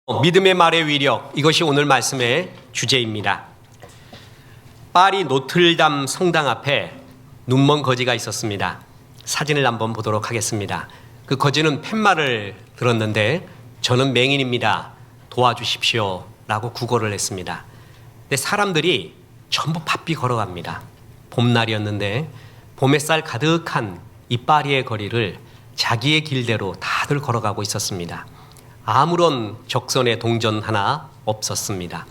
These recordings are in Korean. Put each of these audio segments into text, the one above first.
믿음의 말의 위력, 이것이 오늘 말씀의 주제입니다. 파리 노틀담 성당 앞에 눈먼 거지가 있었습니다. 사진을 한번 보도록 하겠습니다. 그 거지는 팻말을 들었는데 저는 맹인입니다, 도와주십시오 라고 구걸을 했습니다. 근데 사람들이 전부 바삐 걸어갑니다. 봄날이었는데 봄햇살 가득한 이 파리의 거리를 자기의 길대로 다들 걸어가고 있었습니다. 아무런 적선의 동전 하나 없었습니다.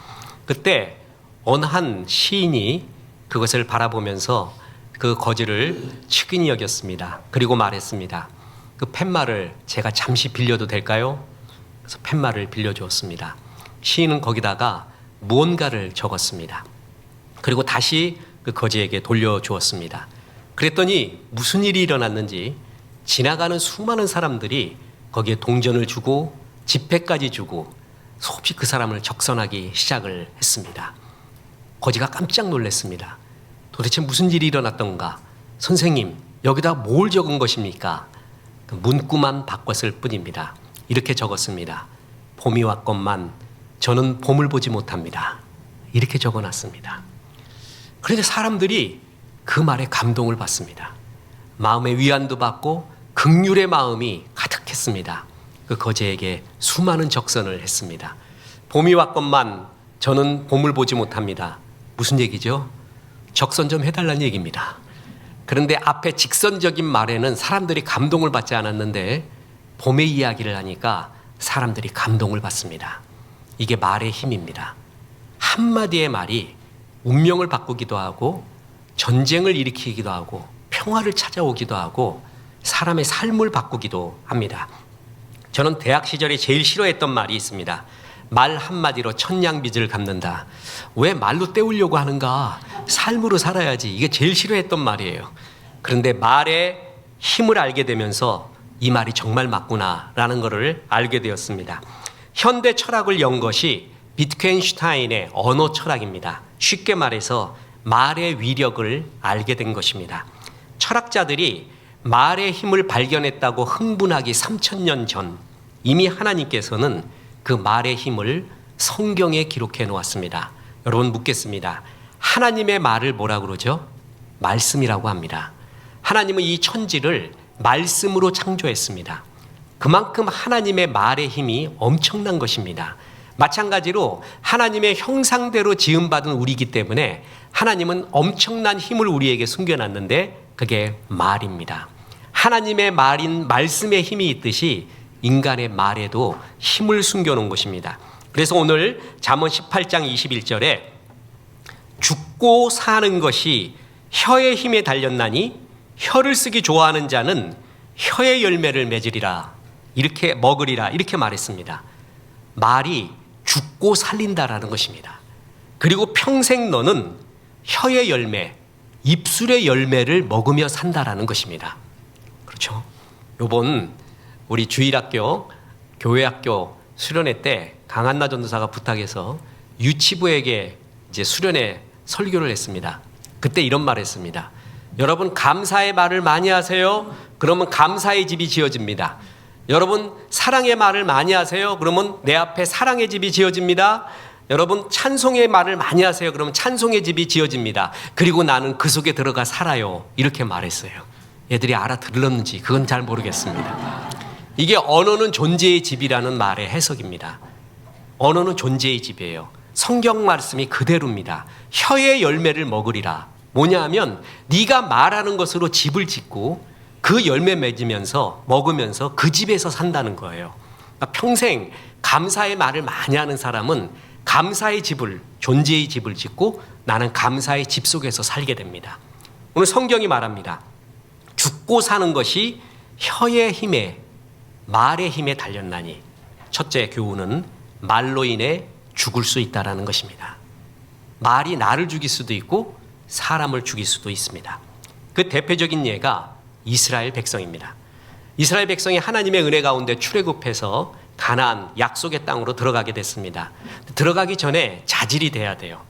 그때 어느 한 시인이 그것을 바라보면서 그 거지를 측은히 여겼습니다. 그리고 말했습니다. 그 팻말을 제가 잠시 빌려도 될까요? 그래서 팻말을 빌려주었습니다. 시인은 거기다가 무언가를 적었습니다. 그리고 다시 그 거지에게 돌려주었습니다. 그랬더니 무슨 일이 일어났는지 지나가는 수많은 사람들이 거기에 동전을 주고 지폐까지 주고 수없이 그 사람을 적선하기 시작을 했습니다. 거지가 깜짝 놀랐습니다. 도대체 무슨 일이 일어났던가? 선생님, 여기다 뭘 적은 것입니까? 그 문구만 바꿨을 뿐입니다. 이렇게 적었습니다. 봄이 왔건만 저는 봄을 보지 못합니다. 이렇게 적어놨습니다. 그런데 사람들이 그 말에 감동을 받습니다. 마음의 위안도 받고 긍휼의 마음이 가득했습니다. 그 거지에게 수많은 적선을 했습니다. 봄이 왔건만 저는 봄을 보지 못합니다. 무슨 얘기죠? 적선 좀 해달라는 얘기입니다. 그런데 앞에 직선적인 말에는 사람들이 감동을 받지 않았는데 봄의 이야기를 하니까 사람들이 감동을 받습니다. 이게 말의 힘입니다. 한마디의 말이 운명을 바꾸기도 하고 전쟁을 일으키기도 하고 평화를 찾아오기도 하고 사람의 삶을 바꾸기도 합니다. 저는 대학 시절에 제일 싫어했던 말이 있습니다. 말 한마디로 천냥빚을 갚는다. 왜 말로 때우려고 하는가? 삶으로 살아야지. 이게 제일 싫어했던 말이에요. 그런데 말의 힘을 알게 되면서 이 말이 정말 맞구나라는 것을 알게 되었습니다. 현대 철학을 연 것이 비트겐슈타인의 언어 철학입니다. 쉽게 말해서 말의 위력을 알게 된 것입니다. 철학자들이 말의 힘을 발견했다고 흥분하기 3000년 전 이미 하나님께서는 그 말의 힘을 성경에 기록해 놓았습니다. 여러분 묻겠습니다. 하나님의 말을 뭐라 그러죠? 말씀이라고 합니다. 하나님은 이 천지를 말씀으로 창조했습니다. 그만큼 하나님의 말의 힘이 엄청난 것입니다. 마찬가지로 하나님의 형상대로 지음받은 우리이기 때문에 하나님은 엄청난 힘을 우리에게 숨겨놨는데 그게 말입니다. 하나님의 말인 말씀의 힘이 있듯이 인간의 말에도 힘을 숨겨놓은 것입니다. 그래서 오늘 잠언 18장 21절에 죽고 사는 것이 혀의 힘에 달렸나니 혀를 쓰기 좋아하는 자는 혀의 열매를 맺으리라 이렇게 먹으리라 이렇게 말했습니다. 말이 죽고 살린다라는 것입니다. 그리고 평생 너는 혀의 열매, 입술의 열매를 먹으며 산다라는 것입니다. 그렇죠? 요번 우리 주일학교, 교회학교 수련회 때 강한나 전도사가 부탁해서 유치부에게 이제 수련회 설교를 했습니다. 그때 이런 말을 했습니다. 여러분 감사의 말을 많이 하세요. 그러면 감사의 집이 지어집니다. 여러분 사랑의 말을 많이 하세요. 그러면 내 앞에 사랑의 집이 지어집니다. 여러분 찬송의 말을 많이 하세요. 그러면 찬송의 집이 지어집니다. 그리고 나는 그 속에 들어가 살아요. 이렇게 말했어요. 애들이 알아들었는지 그건 잘 모르겠습니다. 이게 언어는 존재의 집이라는 말의 해석입니다. 언어는 존재의 집이에요. 성경 말씀이 그대로입니다. 혀의 열매를 먹으리라. 뭐냐 하면 네가 말하는 것으로 집을 짓고 그 열매 맺으면서 먹으면서 그 집에서 산다는 거예요. 그러니까 평생 감사의 말을 많이 하는 사람은 감사의 집을, 존재의 집을 짓고 나는 감사의 집 속에서 살게 됩니다. 오늘 성경이 말합니다. 죽고 사는 것이 혀의 힘에, 말의 힘에 달렸나니. 첫째 교훈은 말로 인해 죽을 수 있다는 것입니다. 말이 나를 죽일 수도 있고 사람을 죽일 수도 있습니다. 그 대표적인 예가 이스라엘 백성입니다. 이스라엘 백성이 하나님의 은혜 가운데 출애굽해서 가나안 약속의 땅으로 들어가게 됐습니다. 들어가기 전에 자질이 돼야 돼요.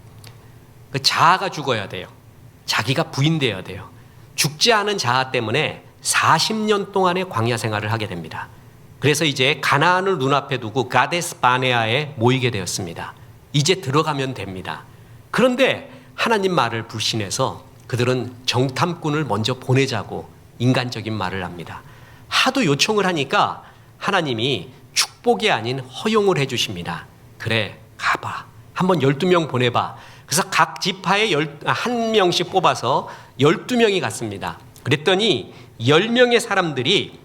그 자아가 죽어야 돼요. 자기가 부인돼야 돼요. 죽지 않은 자아 때문에 40년 동안의 광야 생활을 하게 됩니다. 그래서 이제 가나안을 눈앞에 두고 가데스 바네아에 모이게 되었습니다. 이제 들어가면 됩니다. 그런데 하나님 말을 불신해서 그들은 정탐꾼을 먼저 보내자고 인간적인 말을 합니다. 하도 요청을 하니까 하나님이 축복이 아닌 허용을 해주십니다. 그래, 가봐. 한번 12명 보내봐. 그래서 각 지파에 한 명씩 뽑아서 12명이 갔습니다. 그랬더니 10명의 사람들이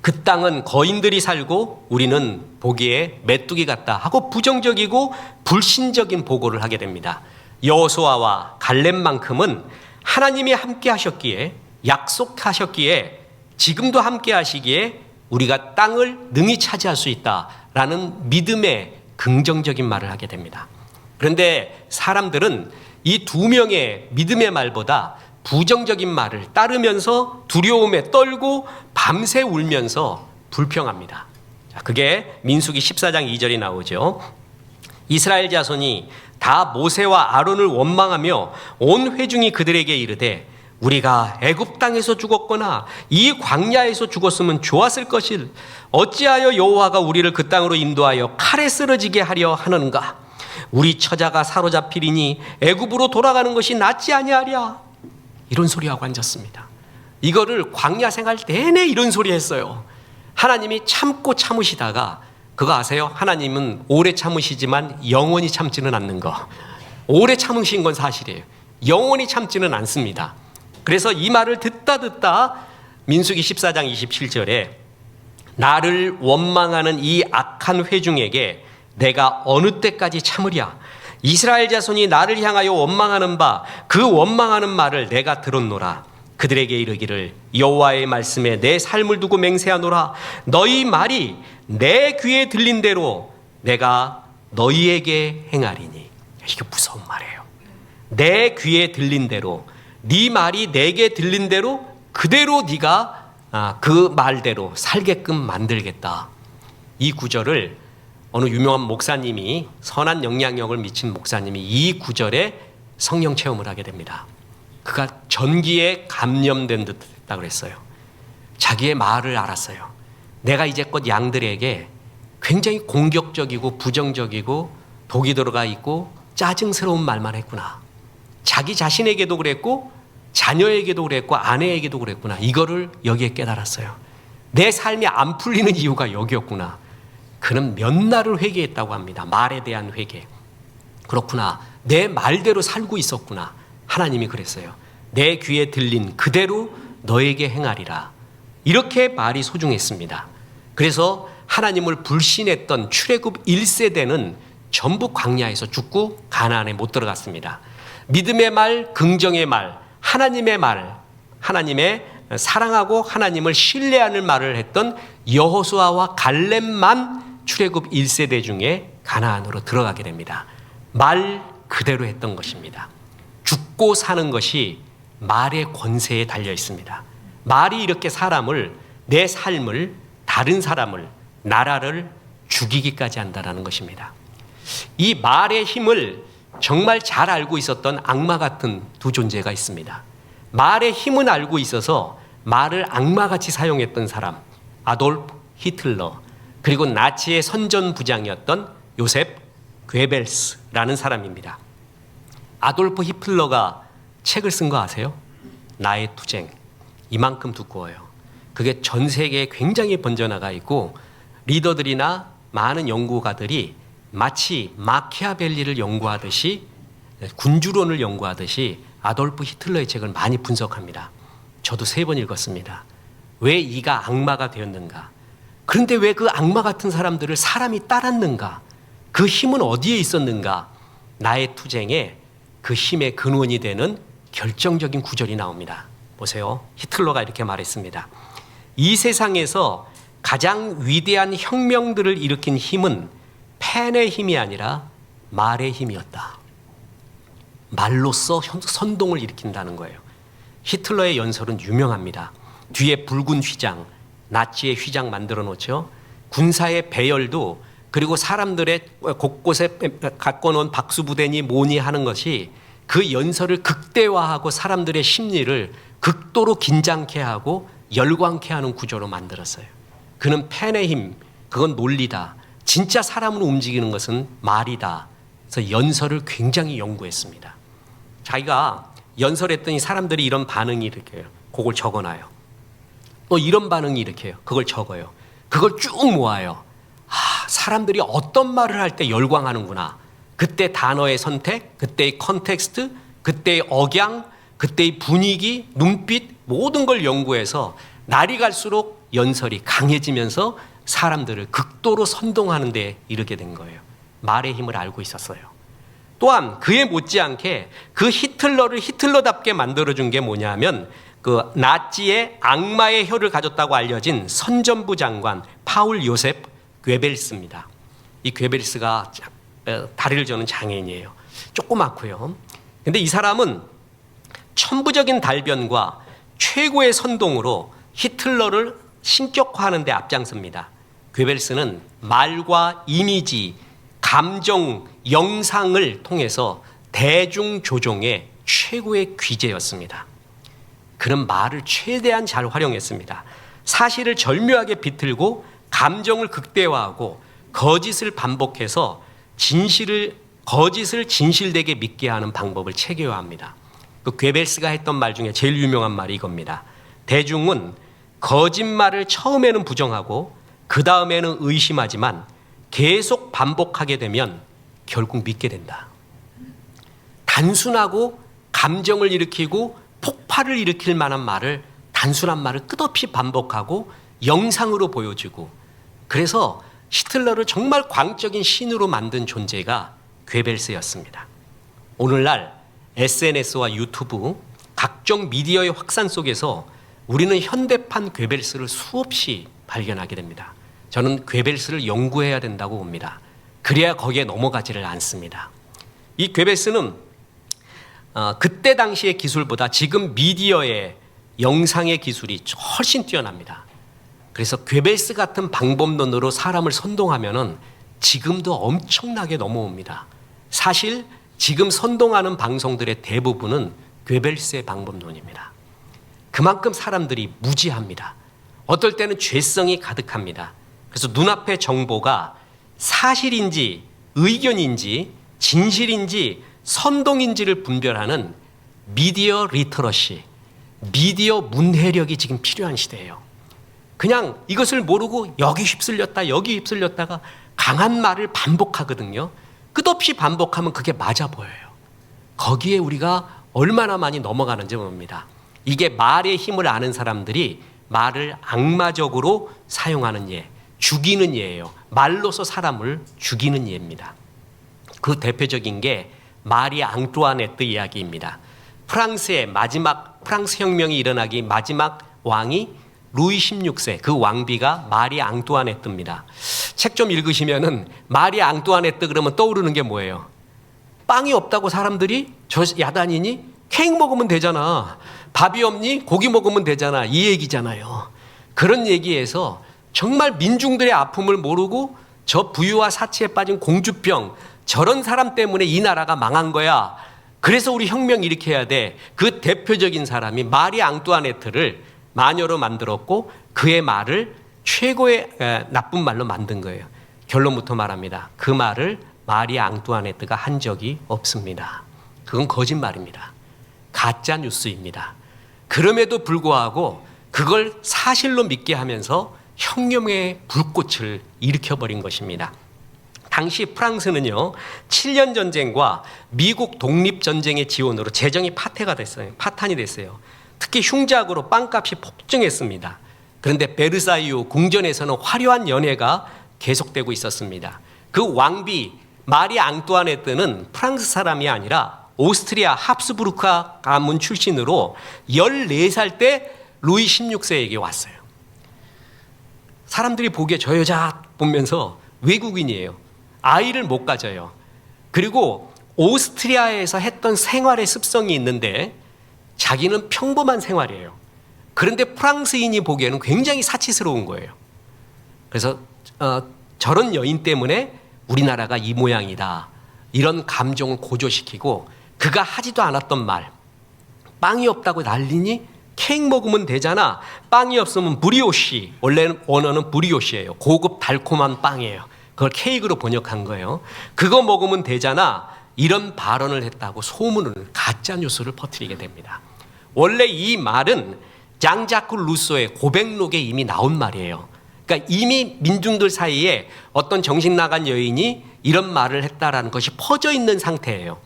그 땅은 거인들이 살고 우리는 보기에 메뚜기 같다 하고 부정적이고 불신적인 보고를 하게 됩니다. 여호수아와 갈렙만큼은 하나님이 함께 하셨기에, 약속하셨기에, 지금도 함께 하시기에 우리가 땅을 능히 차지할 수 있다라는 믿음의 긍정적인 말을 하게 됩니다. 그런데 사람들은 이 2명의 믿음의 말보다 부정적인 말을 따르면서 두려움에 떨고 밤새 울면서 불평합니다. 자, 그게 민수기 14장 2절이 나오죠. 이스라엘 자손이 다 모세와 아론을 원망하며 온 회중이 그들에게 이르되 우리가 애굽 땅에서 죽었거나 이 광야에서 죽었으면 좋았을 것일 어찌하여 여호와가 우리를 그 땅으로 인도하여 칼에 쓰러지게 하려 하는가? 우리 처자가 사로잡히리니 애굽으로 돌아가는 것이 낫지 아니하랴? 이런 소리하고 앉았습니다. 이거를 광야 생활 내내 이런 소리 했어요. 하나님이 참고 참으시다가 그거 아세요? 하나님은 오래 참으시지만 영원히 참지는 않는 거. 오래 참으신 건 사실이에요. 영원히 참지는 않습니다. 그래서 이 말을 듣다 민수기 14장 27절에 나를 원망하는 이 악한 회중에게 내가 어느 때까지 참으랴? 이스라엘 자손이 나를 향하여 원망하는 바 그 원망하는 말을 내가 들었노라. 그들에게 이르기를 여호와의 말씀에 내 삶을 두고 맹세하노라. 너희 말이 내 귀에 들린 대로 내가 너희에게 행하리니. 이게 무서운 말이에요. 내 귀에 들린 대로, 네 말이 내게 들린 대로 그대로 네가 그 말대로 살게끔 만들겠다. 이 구절을 어느 유명한 목사님이, 선한 영향력을 미친 목사님이 이 구절에 성령 체험을 하게 됩니다. 그가 전기에 감염된 듯 했다고 그랬어요. 자기의 말을 알았어요. 내가 이제껏 양들에게 굉장히 공격적이고 부정적이고 독이 들어가 있고 짜증스러운 말만 했구나. 자기 자신에게도 그랬고 자녀에게도 그랬고 아내에게도 그랬구나. 이거를 여기에 깨달았어요. 내 삶이 안 풀리는 이유가 여기였구나. 그는 몇 날을 회개했다고 합니다. 말에 대한 회개. 그렇구나. 내 말대로 살고 있었구나. 하나님이 그랬어요. 내 귀에 들린 그대로 너에게 행하리라. 이렇게 말이 소중했습니다. 그래서 하나님을 불신했던 출애굽 1세대는 전부 광야에서 죽고 가나안에 못 들어갔습니다. 믿음의 말, 긍정의 말, 하나님의 말, 하나님의 사랑하고 하나님을 신뢰하는 말을 했던 여호수아와 갈렙만 출애굽 1세대 중에 가나안으로 들어가게 됩니다. 말 그대로 했던 것입니다. 죽고 사는 것이 말의 권세에 달려 있습니다. 말이 이렇게 사람을, 내 삶을, 다른 사람을, 나라를 죽이기까지 한다는 것입니다. 이 말의 힘을 정말 잘 알고 있었던 악마 같은 두 존재가 있습니다. 말의 힘은 알고 있어서 말을 악마같이 사용했던 사람, 아돌프 히틀러, 그리고 나치의 선전부장이었던 요셉 괴벨스라는 사람입니다. 아돌프 히틀러가 책을 쓴 거 아세요? 나의 투쟁. 이만큼 두꺼워요. 그게 전 세계에 굉장히 번져나가 있고 리더들이나 많은 연구가들이 마치 마키아벨리를 연구하듯이, 군주론을 연구하듯이 아돌프 히틀러의 책을 많이 분석합니다. 저도 3번 읽었습니다. 왜 이가 악마가 되었는가? 그런데 왜 그 악마 같은 사람들을 사람이 따랐는가? 그 힘은 어디에 있었는가? 나의 투쟁에 그 힘의 근원이 되는 결정적인 구절이 나옵니다. 보세요. 히틀러가 이렇게 말했습니다. 이 세상에서 가장 위대한 혁명들을 일으킨 힘은 펜의 힘이 아니라 말의 힘이었다. 말로써 선동을 일으킨다는 거예요. 히틀러의 연설은 유명합니다. 뒤에 붉은 휘장, 나치의 휘장 만들어 놓죠. 군사의 배열도, 그리고 사람들의 곳곳에 갖고 놓은 박수부대니 뭐니 하는 것이 그 연설을 극대화하고 사람들의 심리를 극도로 긴장케 하고 열광케 하는 구조로 만들었어요. 그는 펜의 힘, 그건 논리다. 진짜 사람을 움직이는 것은 말이다. 그래서 연설을 굉장히 연구했습니다. 자기가 연설했더니 사람들이 이런 반응이 이렇게 해요. 그걸 적어놔요. 또 이런 반응이 이렇게 해요. 그걸 적어요. 그걸 쭉 모아요. 사람들이 어떤 말을 할 때 열광하는구나. 그때 단어의 선택, 그때의 컨텍스트, 그때의 억양, 그때의 분위기, 눈빛 모든 걸 연구해서 날이 갈수록 연설이 강해지면서 사람들을 극도로 선동하는 데 이르게 된 거예요. 말의 힘을 알고 있었어요. 또한 그에 못지않게 그 히틀러를 히틀러답게 만들어준 게 뭐냐면 그 나치의 악마의 혀를 가졌다고 알려진 선전부 장관 파울 요셉 괴벨스입니다. 이 괴벨스가 다리를 저는 장애인이에요. 조그맣고요. 근데 이 사람은 천부적인 달변과 최고의 선동으로 히틀러를 신격화하는 데 앞장섭니다. 괴벨스는 말과 이미지, 감정, 영상을 통해서 대중 조종의 최고의 귀재였습니다. 그는 말을 최대한 잘 활용했습니다. 사실을 절묘하게 비틀고 감정을 극대화하고 거짓을 반복해서 거짓을 진실되게 믿게 하는 방법을 체계화합니다. 그 괴벨스가 했던 말 중에 제일 유명한 말이 이겁니다. 대중은 거짓말을 처음에는 부정하고 그 다음에는 의심하지만 계속 반복하게 되면 결국 믿게 된다. 단순하고 감정을 일으키고 폭발을 일으킬 만한 말을 단순한 말을 끝없이 반복하고 영상으로 보여주고 그래서 히틀러를 정말 광적인 신으로 만든 존재가 괴벨스였습니다. 오늘날 SNS와 유튜브 각종 미디어의 확산 속에서 우리는 현대판 괴벨스를 수없이 발견하게 됩니다. 저는 괴벨스를 연구해야 된다고 봅니다. 그래야 거기에 넘어가지를 않습니다. 이 괴벨스는 그때 당시의 기술보다 지금 미디어의 영상의 기술이 훨씬 뛰어납니다. 그래서 괴벨스 같은 방법론으로 사람을 선동하면은 지금도 엄청나게 넘어옵니다. 사실 지금 선동하는 방송들의 대부분은 괴벨스의 방법론입니다. 그만큼 사람들이 무지합니다. 어떨 때는 죄성이 가득합니다. 그래서 눈앞의 정보가 사실인지 의견인지 진실인지 선동인지를 분별하는 미디어 리터러시, 미디어 문해력이 지금 필요한 시대예요. 그냥 이것을 모르고 여기 휩쓸렸다 여기 휩쓸렸다가 강한 말을 반복하거든요. 끝없이 반복하면 그게 맞아 보여요. 거기에 우리가 얼마나 많이 넘어가는지 봅니다. 이게 말의 힘을 아는 사람들이 말을 악마적으로 사용하는 예, 죽이는 예예요. 말로서 사람을 죽이는 예입니다. 그 대표적인 게 마리 앙뚜아네트 이야기입니다. 프랑스 혁명이 일어나기 마지막 왕이 루이 16세, 그 왕비가 마리 앙뚜아네트입니다. 책 좀 읽으시면은 마리 앙뚜아네트 그러면 떠오르는 게 뭐예요? 빵이 없다고 사람들이 저 야단이니? 케이크 먹으면 되잖아. 밥이 없니? 고기 먹으면 되잖아. 이 얘기잖아요. 그런 얘기에서 정말 민중들의 아픔을 모르고 저 부유와 사치에 빠진 공주병, 저런 사람 때문에 이 나라가 망한 거야. 그래서 우리 혁명 일으켜야 돼. 그 대표적인 사람이 마리 앙뚜아네트를 마녀로 만들었고 그의 말을 최고의 나쁜 말로 만든 거예요. 결론부터 말합니다. 그 말을 마리 앙뚜아네트가 한 적이 없습니다. 그건 거짓말입니다. 가짜 뉴스입니다. 그럼에도 불구하고 그걸 사실로 믿게 하면서 혁명의 불꽃을 일으켜버린 것입니다. 당시 프랑스는요, 7년 전쟁과 미국 독립전쟁의 지원으로 재정이 파탄이 됐어요. 특히 흉작으로 빵값이 폭증했습니다. 그런데 베르사유 궁전에서는 화려한 연회가 계속되고 있었습니다. 그 왕비 마리 앙뚜아네트는 프랑스 사람이 아니라 오스트리아 합스부르크 가문 출신으로 14살 때 루이 16세에게 왔어요. 사람들이 보기에 저 여자 보면서 외국인이에요. 아이를 못 가져요. 그리고 오스트리아에서 했던 생활의 습성이 있는데 자기는 평범한 생활이에요. 그런데 프랑스인이 보기에는 굉장히 사치스러운 거예요. 그래서 저런 여인 때문에 우리나라가 이 모양이다. 이런 감정을 고조시키고 그가 하지도 않았던 말, 빵이 없다고 난리니 케이크 먹으면 되잖아. 빵이 없으면 브리오시. 원래 원어는 브리오시예요. 고급 달콤한 빵이에요. 그걸 케이크로 번역한 거예요. 그거 먹으면 되잖아. 이런 발언을 했다고 소문을, 가짜 뉴스를 퍼뜨리게 됩니다. 원래 이 말은 장자크 루소의 고백록에 이미 나온 말이에요. 그러니까 이미 민중들 사이에 어떤 정신 나간 여인이 이런 말을 했다라는 것이 퍼져 있는 상태예요.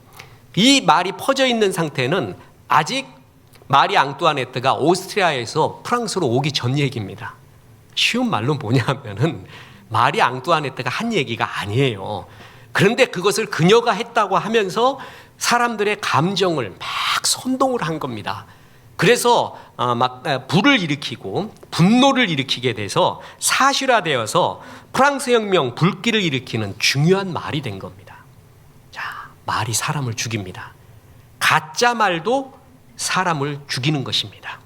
이 말이 퍼져 있는 상태는 아직 마리 앙뚜아네트가 오스트리아에서 프랑스로 오기 전 얘기입니다. 쉬운 말로 뭐냐면은 마리 앙뚜아네트가 한 얘기가 아니에요. 그런데 그것을 그녀가 했다고 하면서 사람들의 감정을 막 선동을 한 겁니다. 그래서 막 불을 일으키고 분노를 일으키게 돼서 사실화되어서 프랑스 혁명 불길을 일으키는 중요한 말이 된 겁니다. 자, 말이 사람을 죽입니다. 가짜 말도 사람을 죽이는 것입니다.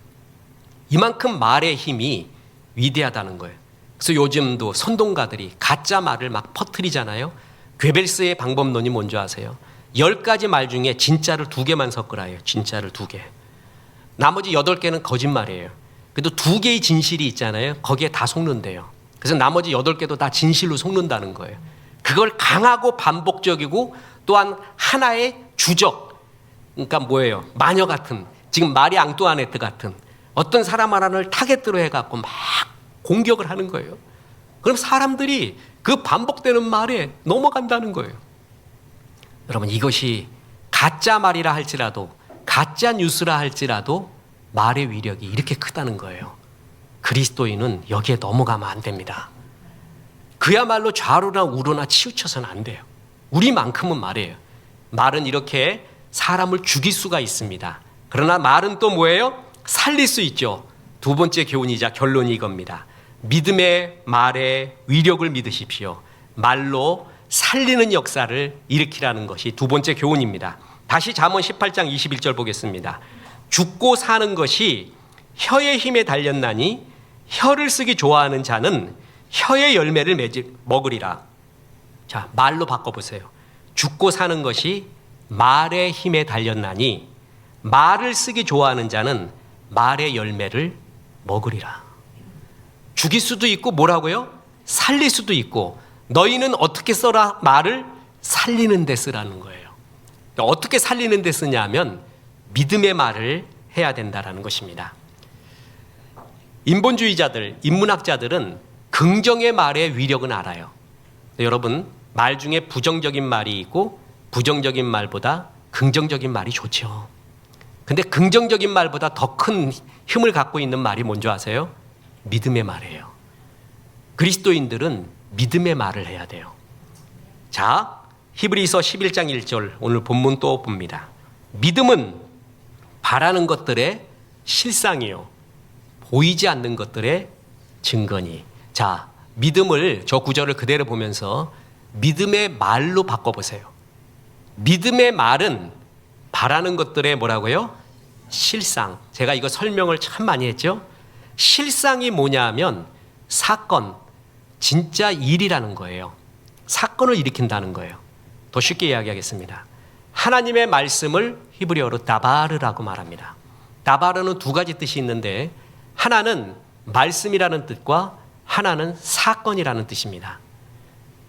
이만큼 말의 힘이 위대하다는 거예요. 그래서 요즘도 선동가들이 가짜 말을 막 퍼뜨리잖아요. 괴벨스의 방법론이 뭔지 아세요? 10가지 말 중에 진짜를 2개만 섞으라요. 진짜를 2개. 나머지 8개는 거짓말이에요. 그래도 2개의 진실이 있잖아요. 거기에 다 속는데요. 그래서 나머지 8개도 다 진실로 속는다는 거예요. 그걸 강하고 반복적이고 또한 하나의 주적, 그러니까 뭐예요? 마녀 같은, 지금 마리 앙뚜아네트 같은 어떤 사람 하나를 타겟으로 해갖고 막 공격을 하는 거예요. 그럼 사람들이 그 반복되는 말에 넘어간다는 거예요. 여러분, 이것이 가짜 말이라 할지라도, 가짜 뉴스라 할지라도 말의 위력이 이렇게 크다는 거예요. 그리스도인은 여기에 넘어가면 안 됩니다. 그야말로 좌로나 우로나 치우쳐서는 안 돼요. 우리만큼은 말이에요. 말은 이렇게 사람을 죽일 수가 있습니다. 그러나 말은 또 뭐예요? 살릴 수 있죠. 2번째 교훈이자 결론이 이겁니다. 믿음의 말의 위력을 믿으십시오. 말로 살리는 역사를 일으키라는 것이 2번째 교훈입니다. 다시 잠언 18장 21절 보겠습니다. 죽고 사는 것이 혀의 힘에 달렸나니 혀를 쓰기 좋아하는 자는 혀의 열매를 먹으리라. 자, 말로 바꿔보세요. 죽고 사는 것이 말의 힘에 달렸나니 말을 쓰기 좋아하는 자는 말의 열매를 먹으리라. 죽일 수도 있고 뭐라고요? 살릴 수도 있고, 너희는 어떻게 써라? 말을 살리는 데 쓰라는 거예요. 어떻게 살리는 데 쓰냐면 믿음의 말을 해야 된다는 것입니다. 인본주의자들, 인문학자들은 긍정의 말의 위력은 알아요. 여러분, 말 중에 부정적인 말이 있고 부정적인 말보다 긍정적인 말이 좋죠. 근데 긍정적인 말보다 더 큰 힘을 갖고 있는 말이 뭔지 아세요? 믿음의 말이에요. 그리스도인들은 믿음의 말을 해야 돼요. 자, 히브리서 11장 1절 오늘 본문 또 봅니다. 믿음은 바라는 것들의 실상이요, 보이지 않는 것들의 증거니. 자, 믿음을, 저 구절을 그대로 보면서 믿음의 말로 바꿔보세요. 믿음의 말은 바라는 것들의 뭐라고요? 실상. 제가 이거 설명을 참 많이 했죠. 실상이 뭐냐 하면 사건, 진짜 일이라는 거예요. 사건을 일으킨다는 거예요. 더 쉽게 이야기하겠습니다. 하나님의 말씀을 히브리어로 다바르라고 말합니다. 다바르는 2가지 뜻이 있는데, 하나는 말씀이라는 뜻과 하나는 사건이라는 뜻입니다.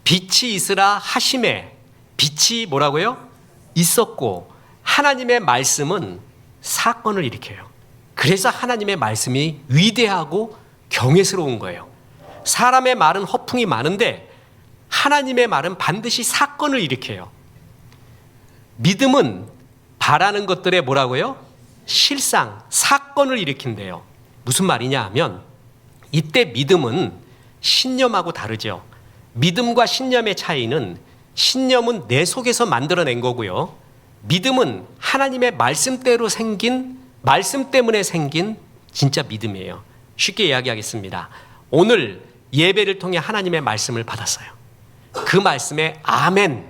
빛이 있으라 하심에, 빛이 뭐라고요? 있었고, 하나님의 말씀은 사건을 일으켜요. 그래서 하나님의 말씀이 위대하고 경외스러운 거예요. 사람의 말은 허풍이 많은데 하나님의 말은 반드시 사건을 일으켜요. 믿음은 바라는 것들의 뭐라고요? 실상, 사건을 일으킨대요. 무슨 말이냐 하면, 이때 믿음은 신념하고 다르죠. 믿음과 신념의 차이는, 신념은 내 속에서 만들어낸 거고요, 믿음은 하나님의 말씀대로 생긴, 말씀 때문에 생긴 진짜 믿음이에요. 쉽게 이야기하겠습니다. 오늘 예배를 통해 하나님의 말씀을 받았어요. 그 말씀에 아멘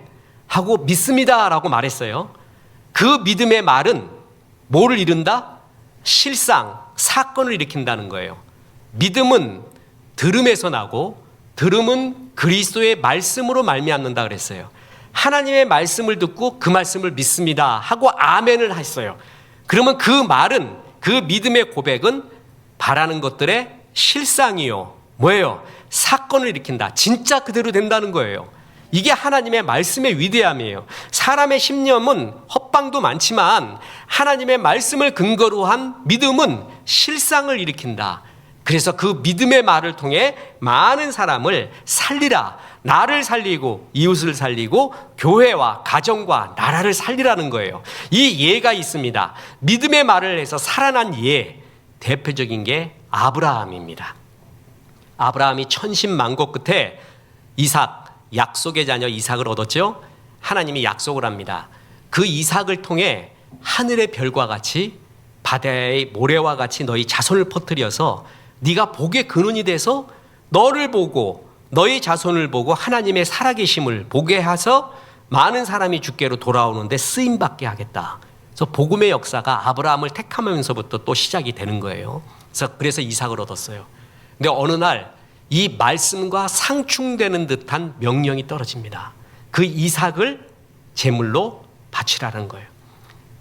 하고 믿습니다 라고 말했어요. 그 믿음의 말은 뭐를 이룬다? 실상, 사건을 일으킨다는 거예요. 믿음은 들음에서 나고, 들음은 그리스도의 말씀으로 말미암는다 그랬어요. 하나님의 말씀을 듣고 그 말씀을 믿습니다 하고 아멘을 했어요. 그러면 그 말은, 그 믿음의 고백은 바라는 것들의 실상이요. 뭐예요? 사건을 일으킨다. 진짜 그대로 된다는 거예요. 이게 하나님의 말씀의 위대함이에요. 사람의 신념은 헛방도 많지만 하나님의 말씀을 근거로 한 믿음은 실상을 일으킨다. 그래서 그 믿음의 말을 통해 많은 사람을 살리라. 나를 살리고 이웃을 살리고 교회와 가정과 나라를 살리라는 거예요. 이 예가 있습니다. 믿음의 말을 해서 살아난 예, 대표적인 게 아브라함입니다. 아브라함이 천신만고 끝에 이삭, 약속의 자녀 이삭을 얻었죠. 하나님이 약속을 합니다. 그 이삭을 통해 하늘의 별과 같이 바다의 모래와 같이 너희 자손을 퍼뜨려서 네가 복의 근원이 돼서 너를 보고 너희 자손을 보고 하나님의 살아계심을 보게 해서 많은 사람이 주께로 돌아오는데 쓰임받게 하겠다. 그래서 복음의 역사가 아브라함을 택하면서부터 또 시작이 되는 거예요. 그래서 이삭을 얻었어요. 근데 어느 날 이 말씀과 상충되는 듯한 명령이 떨어집니다. 그 이삭을 제물로 바치라는 거예요.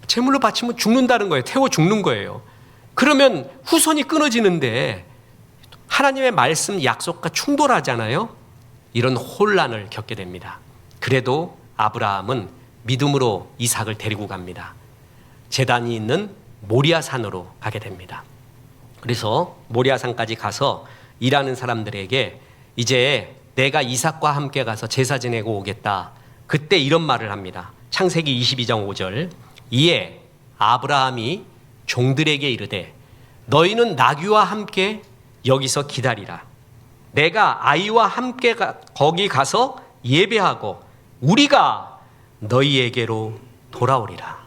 제물로 바치면 죽는다는 거예요. 태워 죽는 거예요. 그러면 후손이 끊어지는데 하나님의 말씀 약속과 충돌하잖아요. 이런 혼란을 겪게 됩니다. 그래도 아브라함은 믿음으로 이삭을 데리고 갑니다. 제단이 있는 모리아산으로 가게 됩니다. 그래서 모리아산까지 가서 일하는 사람들에게 이제 내가 이삭과 함께 가서 제사 지내고 오겠다. 그때 이런 말을 합니다. 창세기 22장 5절. 이에 아브라함이 종들에게 이르되 너희는 나귀와 함께 여기서 기다리라. 내가 아이와 함께 거기 가서 예배하고 우리가 너희에게로 돌아오리라.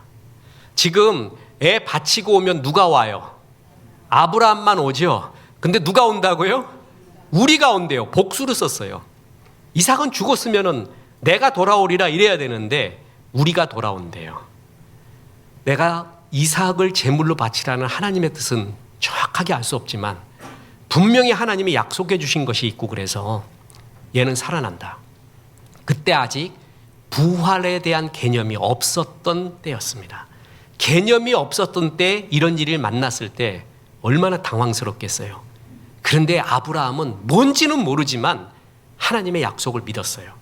지금 애 바치고 오면 누가 와요? 아브라함만 오죠. 근데 누가 온다고요? 우리가 온대요. 복수를 썼어요. 이삭은 죽었으면은 내가 돌아오리라 이래야 되는데 우리가 돌아온대요. 내가 이삭을 제물로 바치라는 하나님의 뜻은 정확하게 알 수 없지만 분명히 하나님이 약속해 주신 것이 있고 그래서 얘는 살아난다. 그때 아직 부활에 대한 개념이 없었던 때였습니다. 개념이 없었던 때 이런 일을 만났을 때 얼마나 당황스럽겠어요. 그런데 아브라함은 뭔지는 모르지만 하나님의 약속을 믿었어요.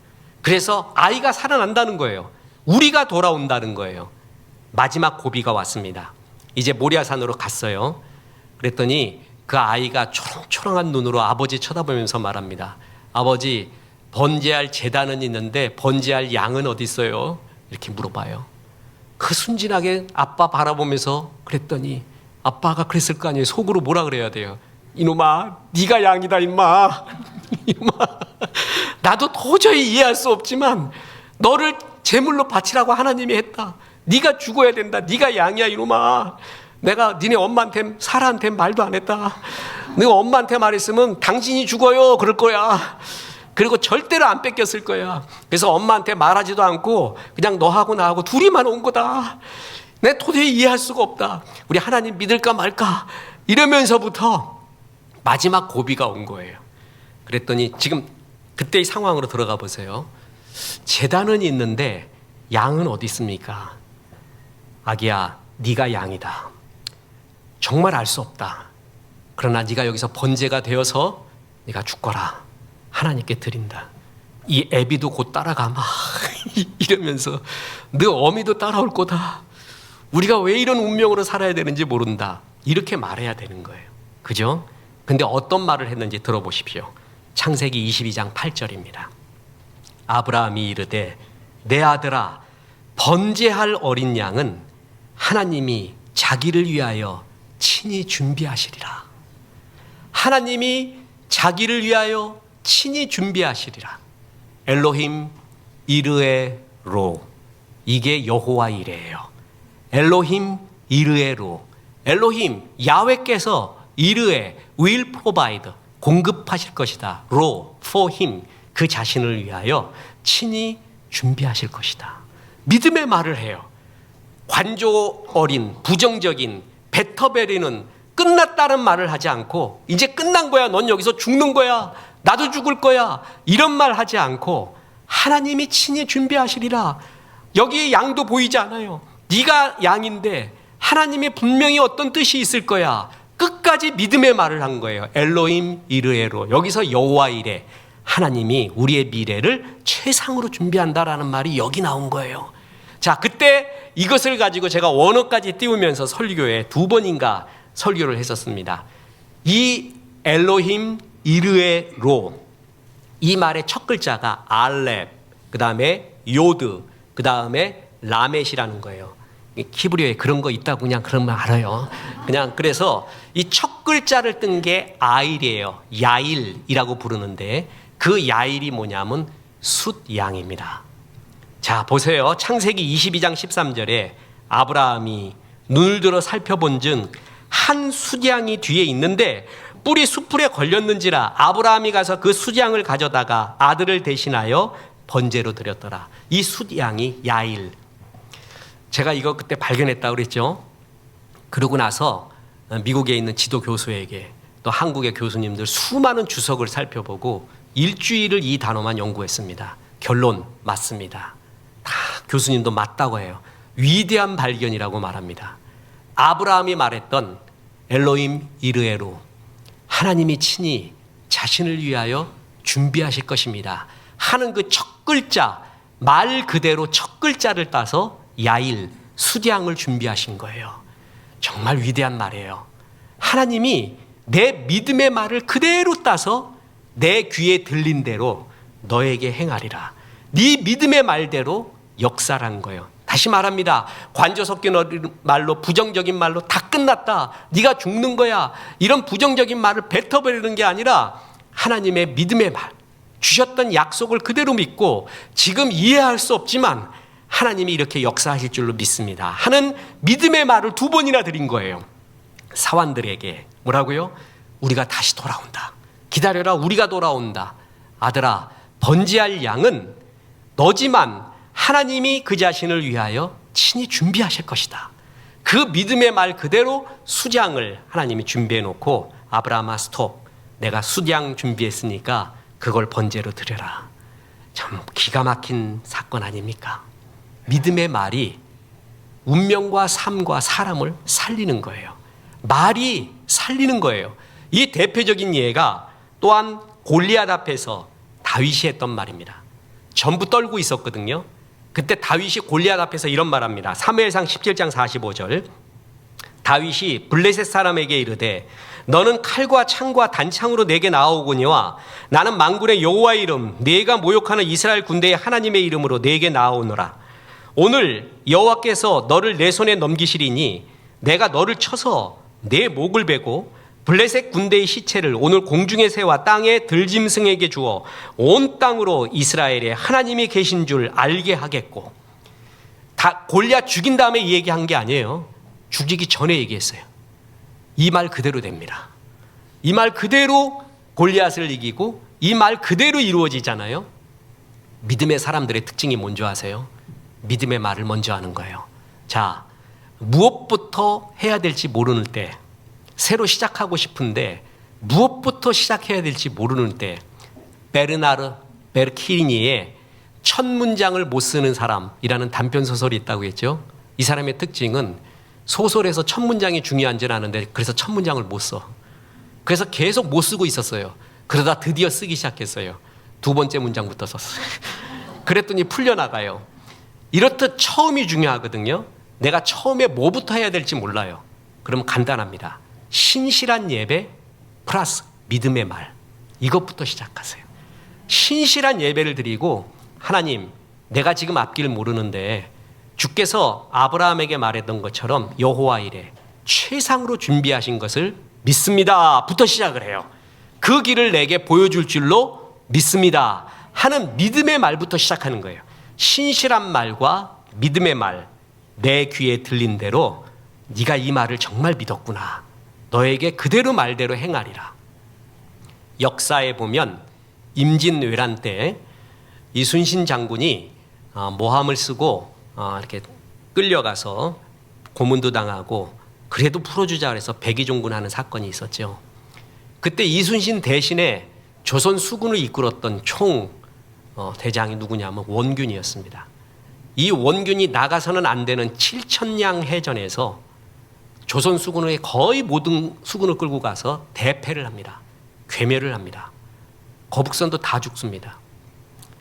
그래서 아이가 살아난다는 거예요. 우리가 돌아온다는 거예요. 마지막 고비가 왔습니다. 이제 모리아산으로 갔어요. 그랬더니 그 아이가 초롱초롱한 눈으로 아버지 쳐다보면서 말합니다. 아버지, 번제할 제단은 있는데 번제할 양은 어디 있어요? 이렇게 물어봐요. 그 순진하게 아빠 바라보면서 그랬더니 아빠가 그랬을 거 아니에요. 속으로 뭐라 그래야 돼요? 이놈아, 네가 양이다 임마. 이놈아, 나도 도저히 이해할 수 없지만 너를 제물로 바치라고 하나님이 했다. 네가 죽어야 된다. 네가 양이야 이놈아. 내가 니네 엄마한테 사라한테 말도 안 했다. 내가 엄마한테 말했으면 당신이 죽어요 그럴 거야. 그리고 절대로 안 뺏겼을 거야. 그래서 엄마한테 말하지도 않고 그냥 너하고 나하고 둘이만 온 거다. 내가 도저히 이해할 수가 없다. 우리 하나님 믿을까 말까 이러면서부터 마지막 고비가 온 거예요. 그랬더니 지금 그때의 상황으로 들어가 보세요. 제단은 있는데 양은 어디 있습니까? 아기야, 네가 양이다. 정말 알 수 없다. 그러나 네가 여기서 번제가 되어서 네가 죽거라. 하나님께 드린다. 이 애비도 곧 따라가 막 이러면서 너 어미도 따라올 거다. 우리가 왜 이런 운명으로 살아야 되는지 모른다. 이렇게 말해야 되는 거예요. 그죠? 근데 어떤 말을 했는지 들어보십시오. 창세기 22장 8절입니다. 아브라함이 이르되 내 아들아 번제할 어린 양은 하나님이 자기를 위하여 친히 준비하시리라. 하나님이 자기를 위하여 친히 준비하시리라. 엘로힘 이르에 로. 이게 여호와 이레예요. 엘로힘 이르에 로. 엘로힘 야훼께서 이르에 will provide 공급하실 것이다. 로 for him 그 자신을 위하여 친히 준비하실 것이다. 믿음의 말을 해요. 관조 어린 부정적인 뱉어버리는 끝났다는 말을 하지 않고 이제 끝난 거야. 넌 여기서 죽는 거야. 나도 죽을 거야. 이런 말 하지 않고 하나님이 친히 준비하시리라. 여기에 양도 보이지 않아요. 네가 양인데 하나님이 분명히 어떤 뜻이 있을 거야. 끝까지 믿음의 말을 한 거예요. 엘로힘 이르에로. 여기서 여호와 이레. 하나님이 우리의 미래를 최상으로 준비한다라는 말이 여기 나온 거예요. 자, 그때 이것을 가지고 제가 원어까지 띄우면서 설교에 2번인가 설교를 했었습니다. 이 엘로힘 이르에로, 이 말의 첫 글자가 알렙, 그 다음에 요드, 그 다음에 라멧이라는 거예요. 히브리어에 그런 거 있다고 그냥 그러면 알아요. 그냥 그래서 이 첫 글자를 뜬 게 아일이에요. 야일이라고 부르는데 그 야일이 뭐냐면 숫양입니다. 자, 보세요. 창세기 22장 13절에 아브라함이 눈을 들어 살펴본 즉 한 숫양이 뒤에 있는데 뿔이 숫풀에 걸렸는지라 아브라함이 가서 그 숫양을 가져다가 아들을 대신하여 번제로 드렸더라. 이 숫양이 야일. 제가 이거 그때 발견했다고 그랬죠. 그러고 나서 미국에 있는 지도 교수에게 또 한국의 교수님들 수많은 주석을 살펴보고 일주일을 이 단어만 연구했습니다. 결론 맞습니다. 다 교수님도 맞다고 해요. 위대한 발견이라고 말합니다. 아브라함이 말했던 엘로힘 이르에로, 하나님이 친히 자신을 위하여 준비하실 것입니다 하는 그 첫 글자, 말 그대로 첫 글자를 따서 야일, 숫양을 준비하신 거예요. 정말 위대한 말이에요. 하나님이 내 믿음의 말을 그대로 따서 내 귀에 들린 대로 너에게 행하리라. 네 믿음의 말대로 역사란 거예요. 다시 말합니다. 관저 섞인 말로, 부정적인 말로 다 끝났다, 네가 죽는 거야, 이런 부정적인 말을 뱉어버리는 게 아니라 하나님의 믿음의 말, 주셨던 약속을 그대로 믿고 지금 이해할 수 없지만 하나님이 이렇게 역사하실 줄로 믿습니다 하는 믿음의 말을 2번이나 드린 거예요. 사환들에게 뭐라고요? 우리가 다시 돌아온다. 기다려라, 우리가 돌아온다. 아들아, 번제할 양은 너지만 하나님이 그 자신을 위하여 친히 준비하실 것이다. 그 믿음의 말 그대로 숫양을 하나님이 준비해 놓고 아브라함아 스톱, 내가 숫양 준비했으니까 그걸 번제로 드려라. 참 기가 막힌 사건 아닙니까? 믿음의 말이 운명과 삶과 사람을 살리는 거예요. 말이 살리는 거예요. 이 대표적인 예가 또한 골리앗 앞에서 다윗이 했던 말입니다. 전부 떨고 있었거든요. 그때 다윗이 골리앗 앞에서 이런 말합니다. 사무엘상 17장 45절. 다윗이 블레셋 사람에게 이르되 너는 칼과 창과 단창으로 내게 나아오거니와 나는 만군의 여호와의 이름, 네가 모욕하는 이스라엘 군대의 하나님의 이름으로 내게 나아오노라. 오늘 여호와께서 너를 내 손에 넘기시리니 내가 너를 쳐서 내 목을 베고 블레셋 군대의 시체를 오늘 공중의 새와 땅의 들짐승에게 주어 온 땅으로 이스라엘에 하나님이 계신 줄 알게 하겠고. 다 골리앗 죽인 다음에 이 얘기한 게 아니에요. 죽이기 전에 얘기했어요. 이 말 그대로 됩니다. 이 말 그대로 골리앗을 이기고 이 말 그대로 이루어지잖아요. 믿음의 사람들의 특징이 뭔지 아세요? 믿음의 말을 먼저 하는 거예요. 자, 무엇부터 해야 될지 모르는 때, 새로 시작하고 싶은데 무엇부터 시작해야 될지 모르는 때, 베르나르 베르키니의 첫 문장을 못 쓰는 사람이라는 단편소설이 있다고 했죠. 이 사람의 특징은 소설에서 첫 문장이 중요한지는 아는데 그래서 첫 문장을 못 써. 그래서 계속 못 쓰고 있었어요. 그러다 드디어 쓰기 시작했어요. 2번째 문장부터 썼어요. 그랬더니 풀려나가요. 이렇듯 처음이 중요하거든요. 내가 처음에 뭐부터 해야 될지 몰라요. 그럼 간단합니다. 신실한 예배 플러스 믿음의 말, 이것부터 시작하세요. 신실한 예배를 드리고, 하나님, 내가 지금 앞길 모르는데 주께서 아브라함에게 말했던 것처럼 여호와 이레, 최상으로 준비하신 것을 믿습니다 부터 시작을 해요. 그 길을 내게 보여줄 줄로 믿습니다 하는 믿음의 말부터 시작하는 거예요. 신실한 말과 믿음의 말, 내 귀에 들린 대로 네가 이 말을 정말 믿었구나, 너에게 그대로 말대로 행하리라. 역사에 보면 임진왜란 때 이순신 장군이 모함을 쓰고 이렇게 끌려가서 고문도 당하고 그래도 풀어주자 그래서 백의종군하는 사건이 있었죠. 그때 이순신 대신에 조선 수군을 이끌었던 총 대장이 누구냐면 원균이었습니다. 이 원균이 나가서는 안 되는 7천량 해전에서 조선 수군의 거의 모든 수군을 끌고 가서 대패를 합니다. 괴멸을 합니다. 거북선도 다 죽습니다.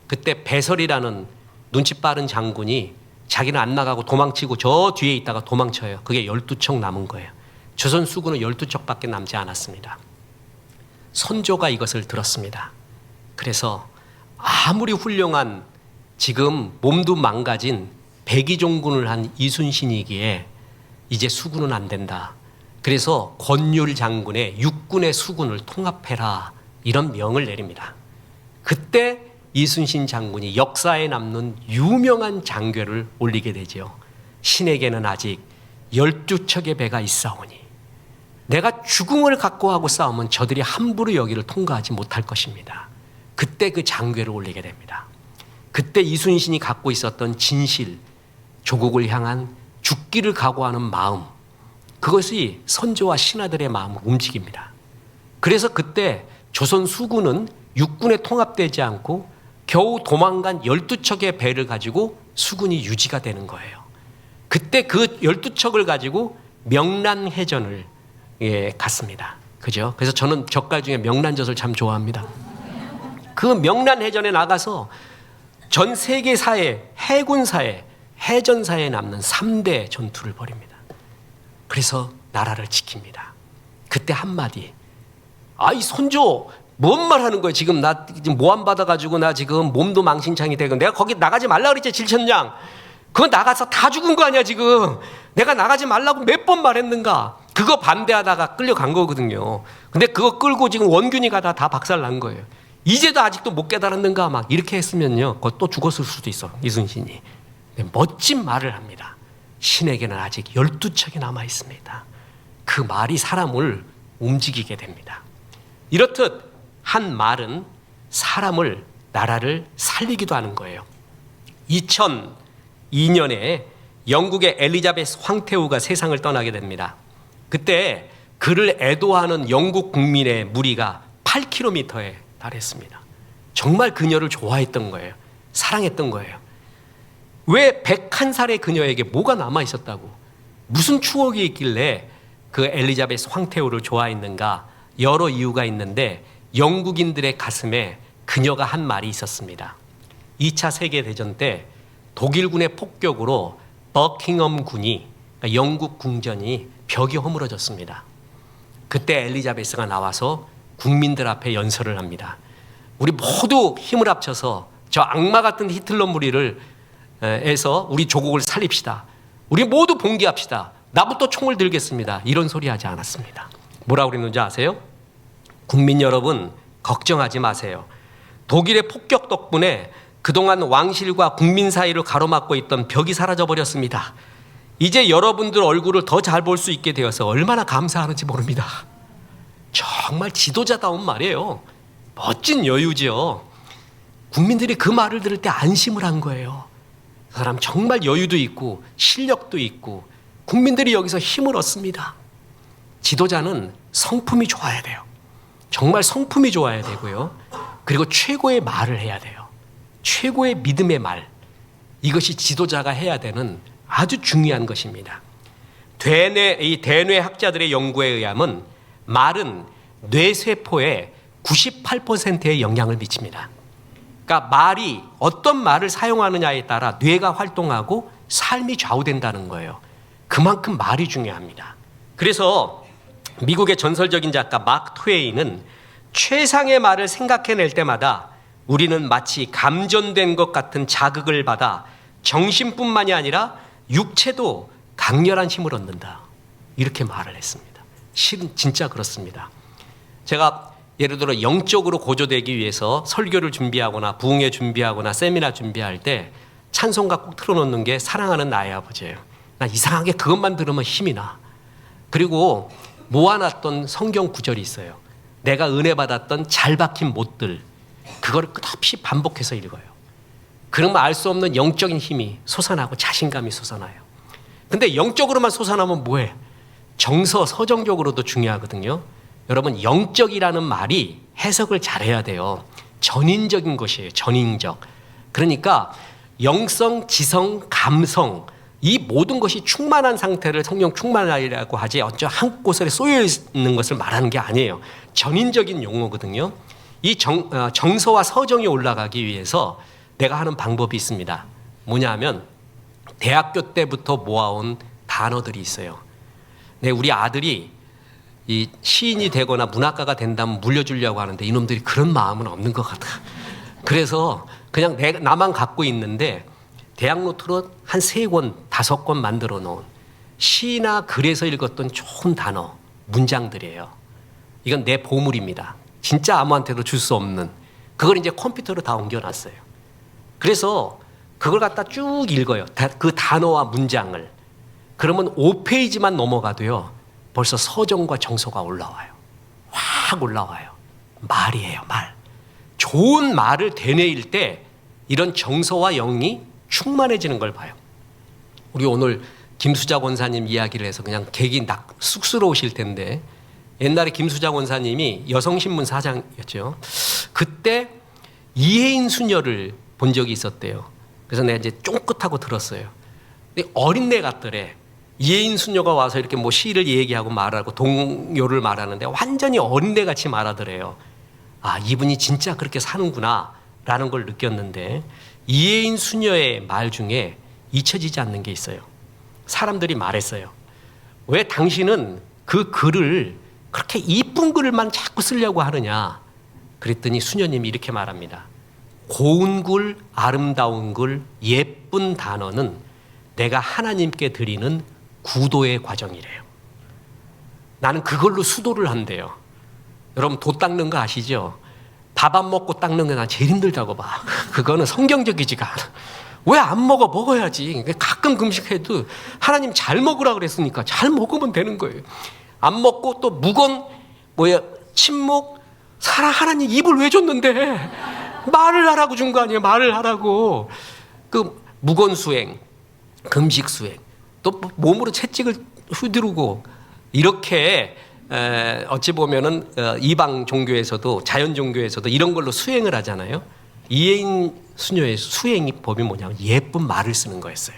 그때 배설이라는 눈치 빠른 장군이 자기는 안 나가고 도망치고 저 뒤에 있다가 도망쳐요. 그게 12척 남은 거예요. 조선 수군은 12척밖에 남지 않았습니다. 선조가 이것을 들었습니다. 그래서 아무리 훌륭한 지금 몸도 망가진 백의종군을 한 이순신이기에 이제 수군은 안 된다. 그래서 권율 장군의 육군의 수군을 통합해라. 이런 명을 내립니다. 그때 이순신 장군이 역사에 남는 유명한 장궤를 올리게 되죠. 신에게는 아직 12척의 배가 있사오니 내가 죽음을 각오하고 싸우면 저들이 함부로 여기를 통과하지 못할 것입니다. 그때 그 장궤를 올리게 됩니다. 그때 이순신이 갖고 있었던 진실, 조국을 향한 죽기를 각오하는 마음, 그것이 선조와 신하들의 마음을 움직입니다. 그래서 그때 조선 수군은 육군에 통합되지 않고 겨우 도망간 12척의 배를 가지고 수군이 유지가 되는 거예요. 그때 그 12척을 가지고 명란해전을 갔습니다. 그죠? 그래서 저는 젓갈 중에 명란젓을 참 좋아합니다. 그 명란해전에 나가서 전 세계사에, 해군사에, 해전사에 남는 3대 전투를 벌입니다. 그래서 나라를 지킵니다. 그때 한마디, 이 선조 뭔 말 하는 거야? 지금 나 지금 모함 받아가지고 나 지금 몸도 망신창이 되고 내가 거기 나가지 말라 그랬지, 질천장. 그거 나가서 다 죽은 거 아니야 지금. 내가 나가지 말라고 몇 번 말했는가. 그거 반대하다가 끌려간 거거든요. 근데 그거 끌고 지금 원균이 가다 다 박살난 거예요. 이제도 아직도 못 깨달았는가 막 이렇게 했으면요, 그거 또 죽었을 수도 있어, 이순신이. 멋진 말을 합니다. 신에게는 아직 12척이 남아 있습니다. 그 말이 사람을 움직이게 됩니다. 이렇듯 한 말은 사람을, 나라를 살리기도 하는 거예요. 2002년에 영국의 엘리자베스 황태후가 세상을 떠나게 됩니다. 그때 그를 애도하는 영국 국민의 무리가 8km에 달했습니다. 정말 그녀를 좋아했던 거예요. 사랑했던 거예요. 왜 101살의 그녀에게 뭐가 남아 있었다고, 무슨 추억이 있길래 그 엘리자베스 황태후를 좋아했는가? 여러 이유가 있는데 영국인들의 가슴에 그녀가 한 말이 있었습니다. 2차 세계대전 때 독일군의 폭격으로 버킹엄 군이, 그러니까 영국 궁전이 벽이 허물어졌습니다. 그때 엘리자베스가 나와서 국민들 앞에 연설을 합니다. 우리 모두 힘을 합쳐서 저 악마 같은 히틀러 무리를 에서 우리 조국을 살립시다. 우리 모두 봉기합시다. 나부터 총을 들겠습니다. 이런 소리 하지 않았습니다. 뭐라고 그랬는지 아세요? 국민 여러분, 걱정하지 마세요. 독일의 폭격 덕분에 그동안 왕실과 국민 사이를 가로막고 있던 벽이 사라져버렸습니다. 이제 여러분들 얼굴을 더 잘 볼 수 있게 되어서 얼마나 감사하는지 모릅니다. 정말 지도자다운 말이에요. 멋진 여유죠. 국민들이 그 말을 들을 때 안심을 한 거예요. 그 사람 정말 여유도 있고 실력도 있고 국민들이 여기서 힘을 얻습니다. 지도자는 성품이 좋아야 돼요. 정말 성품이 좋아야 되고요. 그리고 최고의 말을 해야 돼요. 최고의 믿음의 말. 이것이 지도자가 해야 되는 아주 중요한 것입니다. 이 대뇌 학자들의 연구에 의하면 말은 뇌세포의 98%의 영향을 미칩니다. 그러니까 말이 어떤 말을 사용하느냐에 따라 뇌가 활동하고 삶이 좌우된다는 거예요. 그만큼 말이 중요합니다. 그래서 미국의 전설적인 작가 마크 트웨인은 최상의 말을 생각해낼 때마다 우리는 마치 감전된 것 같은 자극을 받아 정신뿐만이 아니라 육체도 강렬한 힘을 얻는다. 이렇게 말을 했습니다. 실은 진짜 그렇습니다. 제가 예를 들어 영적으로 고조되기 위해서 설교를 준비하거나 부흥회 준비하거나 세미나 준비할 때 찬송가 꼭 틀어놓는 게 사랑하는 나의 아버지예요. 나 이상하게 그것만 들으면 힘이 나. 그리고 모아놨던 성경 구절이 있어요. 내가 은혜 받았던 잘 박힌 못들, 그거를 끝없이 반복해서 읽어요. 그러면 알 수 없는 영적인 힘이 솟아나고 자신감이 솟아나요. 근데 영적으로만 솟아나면 뭐해? 서정적으로도 중요하거든요. 여러분, 영적이라는 말이 해석을 잘해야 돼요. 전인적인 것이에요. 전인적. 그러니까 영성, 지성, 감성, 이 모든 것이 충만한 상태를 성령 충만이라고 하지 어쩌 한 곳에 쏘여 있는 것을 말하는 게 아니에요. 전인적인 용어거든요. 이 정서와 서정이 올라가기 위해서 내가 하는 방법이 있습니다. 뭐냐 하면 대학교 때부터 모아온 단어들이 있어요. 네, 우리 아들이 이 시인이 되거나 문학가가 된다면 물려주려고 하는데 이놈들이 그런 마음은 없는 것 같아. 그래서 그냥 나만 갖고 있는데 대학 노트로 한 3권, 5권 만들어 놓은 시나 글에서 읽었던 좋은 단어, 문장들이에요. 이건 내 보물입니다. 진짜 아무한테도 줄 수 없는. 그걸 이제 컴퓨터로 다 옮겨놨어요. 그래서 그걸 갖다 쭉 읽어요. 그 단어와 문장을. 그러면 5페이지만 넘어가도요. 벌써 서정과 정서가 올라와요. 확 올라와요. 말이에요, 말. 좋은 말을 되뇌일 때 이런 정서와 영이 충만해지는 걸 봐요. 우리 오늘 김수자 권사님 이야기를 해서 그냥 객이 쑥스러우실 텐데 옛날에 김수자 권사님이 여성신문 사장이었죠. 그때 이혜인 수녀를 본 적이 있었대요. 그래서 내가 이제 쫑긋하고 들었어요. 근데 어린애 같더래. 이혜인 수녀가 와서 이렇게 뭐 시를 얘기하고 말하고 동요를 말하는데 완전히 어린애 같이 말하더래요. 아, 이분이 진짜 그렇게 사는구나 라는 걸 느꼈는데 이혜인 수녀의 말 중에 잊혀지지 않는 게 있어요. 사람들이 말했어요. 왜 당신은 그 글을 그렇게 이쁜 글만 자꾸 쓰려고 하느냐. 그랬더니 수녀님이 이렇게 말합니다. 고운 글, 아름다운 글, 예쁜 단어는 내가 하나님께 드리는 구도의 과정이래요. 나는 그걸로 수도를 한대요. 여러분 도 닦는 거 아시죠? 밥 안 먹고 닦는 게 난 제일 힘들다고 봐. 그거는 성경적이지가 않아. 왜 안 먹어? 먹어야지. 가끔 금식해도 하나님 잘 먹으라 그랬으니까 잘 먹으면 되는 거예요. 안 먹고 또 침묵, 하나님 입을 왜 줬는데? 말을 하라고 준 거 아니에요? 말을 하라고. 그 무건수행, 금식수행, 또 몸으로 채찍을 휘두르고 이렇게 어찌 보면은 이방 종교에서도 자연 종교에서도 이런 걸로 수행을 하잖아요. 이혜인 수녀의 수행이 법이 뭐냐면 예쁜 말을 쓰는 거였어요.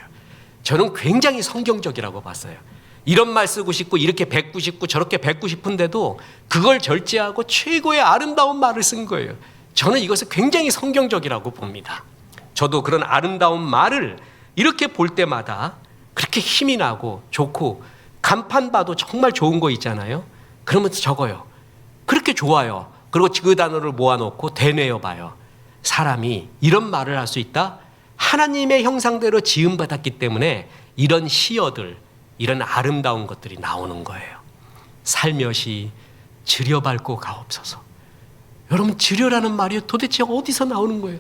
저는 굉장히 성경적이라고 봤어요. 이런 말 쓰고 싶고 이렇게 뱉고 싶고 저렇게 뱉고 싶은데도 그걸 절제하고 최고의 아름다운 말을 쓴 거예요. 저는 이것을 굉장히 성경적이라고 봅니다. 저도 그런 아름다운 말을 이렇게 볼 때마다 그렇게 힘이 나고 좋고 간판 봐도 정말 좋은 거 있잖아요. 그러면서 적어요. 그렇게 좋아요. 그리고 그 단어를 모아놓고 되뇌어 봐요. 사람이 이런 말을 할 수 있다? 하나님의 형상대로 지음받았기 때문에 이런 시어들, 이런 아름다운 것들이 나오는 거예요. 살며시 지려밟고 가옵소서. 여러분, 지려라는 말이 도대체 어디서 나오는 거예요?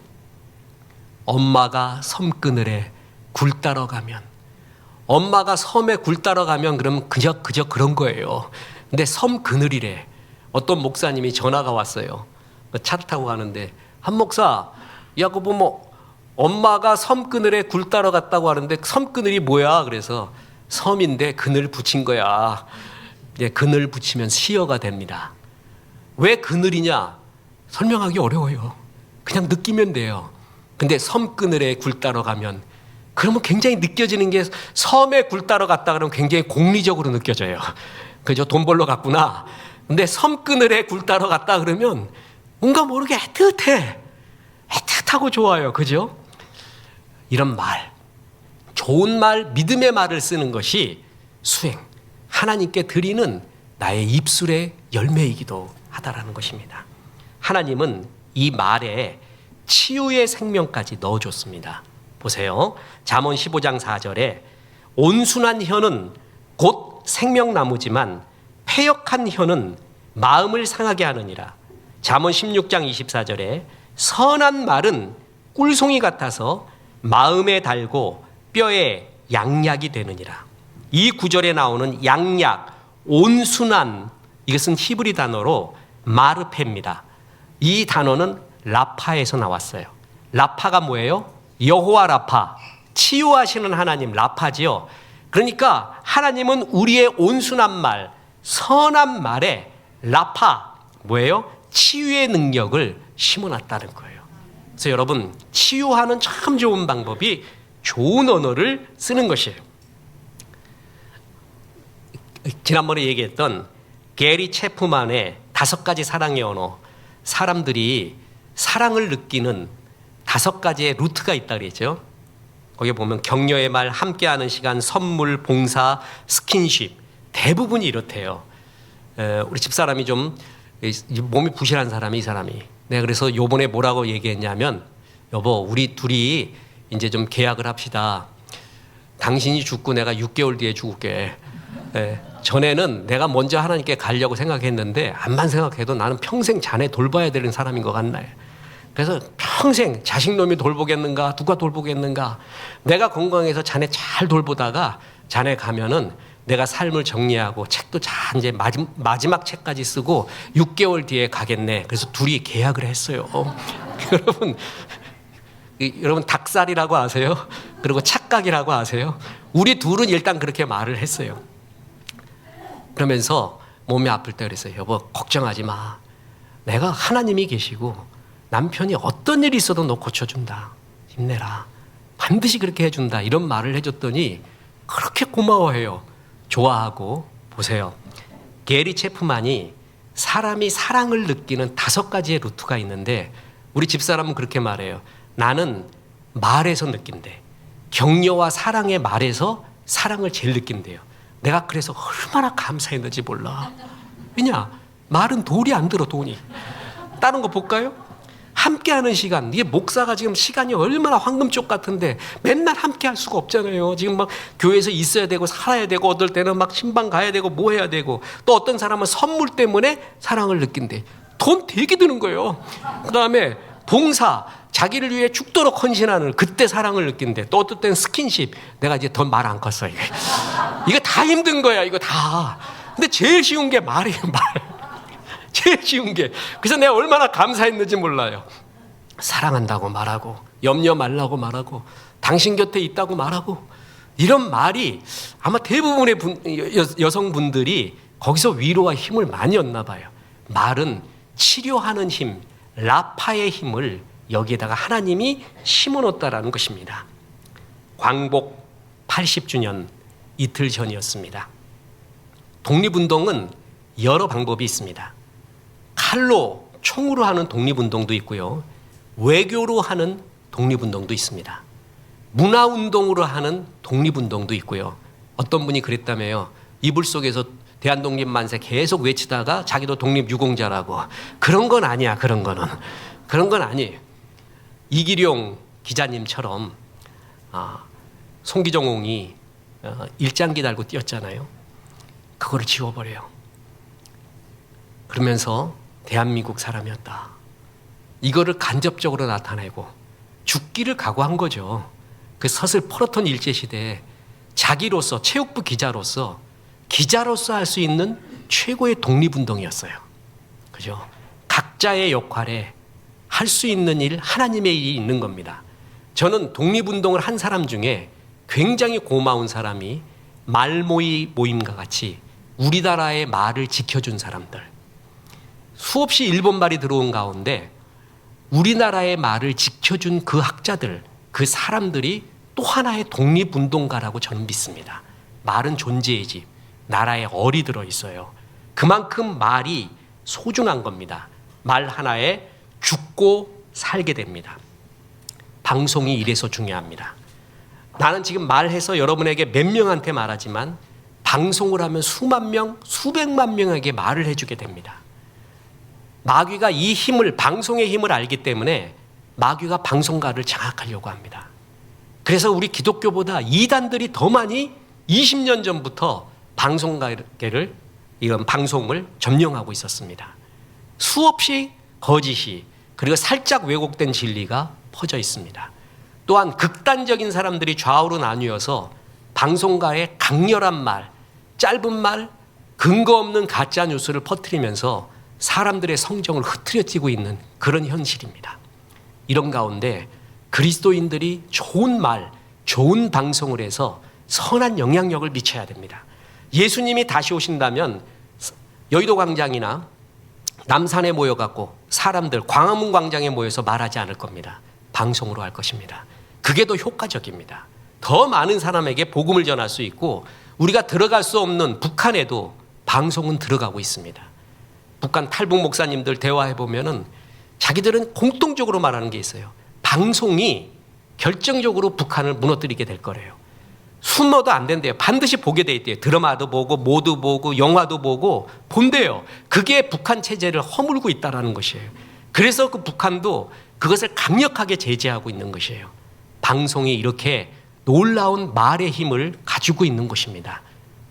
엄마가 섬그늘에 굴 따러 가면, 엄마가 섬에 굴 따러 가면 그러면 그저 그런 거예요. 근데 섬 그늘이래. 어떤 목사님이 전화가 왔어요. 차 타고 가는데 한 목사, 야 그거 뭐 엄마가 섬 그늘에 굴 따러 갔다고 하는데 섬 그늘이 뭐야? 그래서 섬인데 그늘 붙인 거야. 이제 그늘 붙이면 시어가 됩니다. 왜 그늘이냐? 설명하기 어려워요. 그냥 느끼면 돼요. 근데 섬 그늘에 굴 따러 가면 그러면 굉장히 느껴지는 게 섬에 굴 따러 갔다 그러면 굉장히 공리적으로 느껴져요. 그죠? 돈 벌러 갔구나. 근데 섬 그늘에 굴 따러 갔다 그러면 뭔가 모르게 애틋해. 애틋하고 좋아요. 그죠? 이런 말, 좋은 말, 믿음의 말을 쓰는 것이 수행, 하나님께 드리는 나의 입술의 열매이기도 하다라는 것입니다. 하나님은 이 말에 치유의 생명까지 넣어줬습니다. 보세요. 잠언 15장 4절에 온순한 혀는 곧 생명나무지만 패역한 혀는 마음을 상하게 하느니라. 잠언 16장 24절에 선한 말은 꿀송이 같아서 마음에 달고 뼈에 양약이 되느니라. 이 구절에 나오는 양약, 온순한, 이것은 히브리 단어로 마르페입니다. 이 단어는 라파에서 나왔어요. 라파가 뭐예요? 여호와 라파, 치유하시는 하나님 라파지요. 그러니까 하나님은 우리의 온순한 말, 선한 말에 라파, 뭐예요? 치유의 능력을 심어놨다는 거예요. 그래서 여러분, 치유하는 참 좋은 방법이 좋은 언어를 쓰는 것이에요. 지난번에 얘기했던 게리 체프만의 5가지 사랑의 언어, 사람들이 사랑을 느끼는 5가지의 루트가 있다 그랬죠. 거기 보면 격려의 말, 함께하는 시간, 선물, 봉사, 스킨십, 대부분이 이렇대요. 우리 집사람이 좀 몸이 부실한 사람이, 이 사람이. 내가 그래서 요번에 뭐라고 얘기했냐면, 여보, 우리 둘이 이제 좀 계약을 합시다. 당신이 죽고 내가 6개월 뒤에 죽을게. 전에는 내가 먼저 하나님께 가려고 생각했는데, 암만 생각해도 나는 평생 자네 돌봐야 되는 사람인 것 같네. 그래서 평생 자식놈이 돌보겠는가, 누가 돌보겠는가. 내가 건강해서 자네 잘 돌보다가 자네 가면은 내가 삶을 정리하고 책도 잘 이제 마지막 책까지 쓰고 6개월 뒤에 가겠네. 그래서 둘이 계약을 했어요. 여러분 닭살이라고 아세요? 그리고 착각이라고 아세요? 우리 둘은 일단 그렇게 말을 했어요. 그러면서 몸이 아플 때 그랬어요. 여보, 걱정하지 마. 내가 하나님이 계시고 남편이 어떤 일이 있어도 너 고쳐준다. 힘내라. 반드시 그렇게 해준다. 이런 말을 해줬더니 그렇게 고마워해요. 좋아하고. 보세요. 게리 체프만이 사람이 사랑을 느끼는 5가지의 루트가 있는데, 우리 집사람은 그렇게 말해요. 나는 말에서 느낀대. 격려와 사랑의 말에서 사랑을 제일 느낀대요. 내가 그래서 얼마나 감사했는지 몰라. 왜냐? 말은 돌이 안 들어, 돈이. 다른 거 볼까요? 함께하는 시간. 이게 목사가 지금 시간이 얼마나 황금쪽 같은데 맨날 함께할 수가 없잖아요. 지금 막 교회에서 있어야 되고 살아야 되고, 어떨 때는 막 신방 가야 되고 뭐 해야 되고, 또 어떤 사람은 선물 때문에 사랑을 느낀대. 돈 되게 드는 거예요. 그 다음에 봉사, 자기를 위해 죽도록 헌신하는, 그때 사랑을 느낀대. 또 어떨 때는 스킨십. 내가 이제 더 말 안 컸어. 이거 다 힘든 거야, 이거 다. 근데 제일 쉬운 게 말이에요, 말. 제일 쉬운 게. 그래서 내가 얼마나 감사했는지 몰라요. 사랑한다고 말하고, 염려 말라고 말하고, 당신 곁에 있다고 말하고, 이런 말이 아마 대부분의 여성분들이 거기서 위로와 힘을 많이 얻나 봐요. 말은 치료하는 힘, 라파의 힘을 여기에다가 하나님이 심어놓았다라는 것입니다. 광복 80주년 이틀 전이었습니다. 독립운동은 여러 방법이 있습니다. 칼로, 총으로 하는 독립운동도 있고요. 외교로 하는 독립운동도 있습니다. 문화운동으로 하는 독립운동도 있고요. 어떤 분이 그랬다며요. 이불 속에서 대한독립만세 계속 외치다가 자기도 독립유공자라고. 그런 건 아니야, 그런 건 아니에요. 이기룡 기자님처럼 송기정홍이 일장기 달고 뛰었잖아요. 그거를 지워버려요. 그러면서 대한민국 사람이었다. 이거를 간접적으로 나타내고 죽기를 각오한 거죠. 그 서슬 펄어톤 일제시대에 자기로서, 체육부 기자로서 할 수 있는 최고의 독립운동이었어요. 그죠? 각자의 역할에 할 수 있는 일, 하나님의 일이 있는 겁니다. 저는 독립운동을 한 사람 중에 굉장히 고마운 사람이 말모이 모임과 같이 우리나라의 말을 지켜준 사람들. 수없이 일본 말이 들어온 가운데 우리나라의 말을 지켜준 그 학자들, 그 사람들이 또 하나의 독립운동가라고 저는 믿습니다. 말은 존재의 집, 나라에 얼이 들어있어요. 그만큼 말이 소중한 겁니다. 말 하나에 죽고 살게 됩니다. 방송이 이래서 중요합니다. 나는 지금 말해서 여러분에게 몇 명한테 말하지만 방송을 하면 수만 명, 수백만 명에게 말을 해주게 됩니다. 마귀가 이 힘을, 방송의 힘을 알기 때문에 마귀가 방송가를 장악하려고 합니다. 그래서 우리 기독교보다 이단들이 더 많이 20년 전부터 방송가를, 이런 방송을 점령하고 있었습니다. 수없이 거짓이, 그리고 살짝 왜곡된 진리가 퍼져 있습니다. 또한 극단적인 사람들이 좌우로 나뉘어서 방송가의 강렬한 말, 짧은 말, 근거 없는 가짜 뉴스를 퍼뜨리면서 사람들의 성정을 흐트러뜨리고 있는 그런 현실입니다. 이런 가운데 그리스도인들이 좋은 말, 좋은 방송을 해서 선한 영향력을 미쳐야 됩니다. 예수님이 다시 오신다면 여의도 광장이나 남산에 모여갖고 사람들 광화문 광장에 모여서 말하지 않을 겁니다. 방송으로 할 것입니다. 그게 더 효과적입니다. 더 많은 사람에게 복음을 전할 수 있고 우리가 들어갈 수 없는 북한에도 방송은 들어가고 있습니다. 북한 탈북 목사님들 대화해 보면은 자기들은 공통적으로 말하는 게 있어요. 방송이 결정적으로 북한을 무너뜨리게 될 거래요. 숨어도 안 된대요. 반드시 보게 돼 있대요. 드라마도 보고 모두 보고 영화도 보고 본대요. 그게 북한 체제를 허물고 있다라는 것이에요. 그래서 그 북한도 그것을 강력하게 제재하고 있는 것이에요. 방송이 이렇게 놀라운 말의 힘을 가지고 있는 것입니다.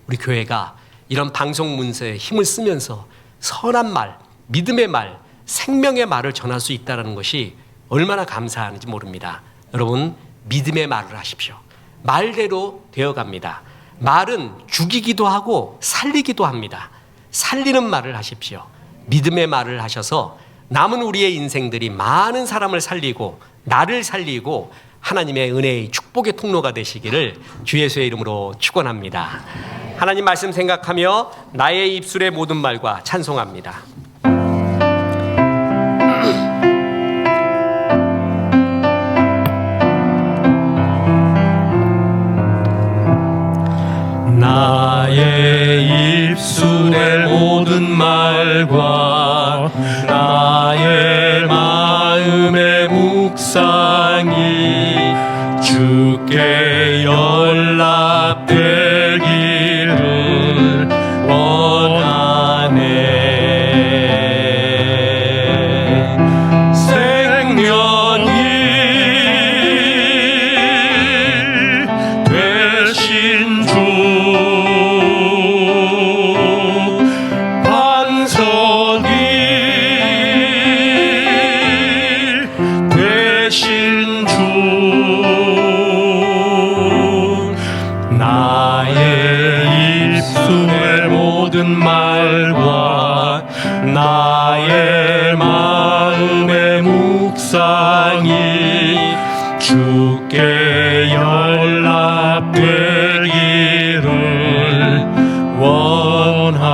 우리 교회가 이런 방송 문서에 힘을 쓰면서 선한 말, 믿음의 말, 생명의 말을 전할 수 있다는 것이 얼마나 감사한지 모릅니다. 여러분, 믿음의 말을 하십시오. 말대로 되어갑니다. 말은 죽이기도 하고 살리기도 합니다. 살리는 말을 하십시오. 믿음의 말을 하셔서 남은 우리의 인생들이 많은 사람을 살리고 나를 살리고 하나님의 은혜의 축복의 통로가 되시기를 주 예수의 이름으로 축원합니다. 하나님 말씀 생각하며 나의 입술의 모든 말과 찬송합니다. 나의 입술의 모든 말과 나의 마음의 묵상이 주께 연락되기를 원하네. 생명이 되신 주 말과 나의 마음의 묵상이 주께 연락되기를 원하네.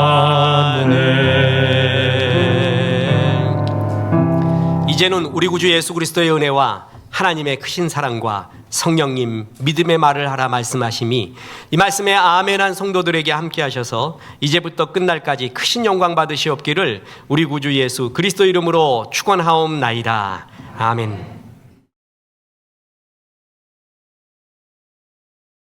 이제는 우리 구주 예수 그리스도의 은혜와 하나님의 크신 사랑과 성령님 믿음의 말을 하라 말씀하심이 이 말씀에 아멘한 성도들에게 함께 하셔서 이제부터 끝날까지 크신 영광 받으시옵기를 우리 구주 예수 그리스도 이름으로 축원하옵나이다. 아멘.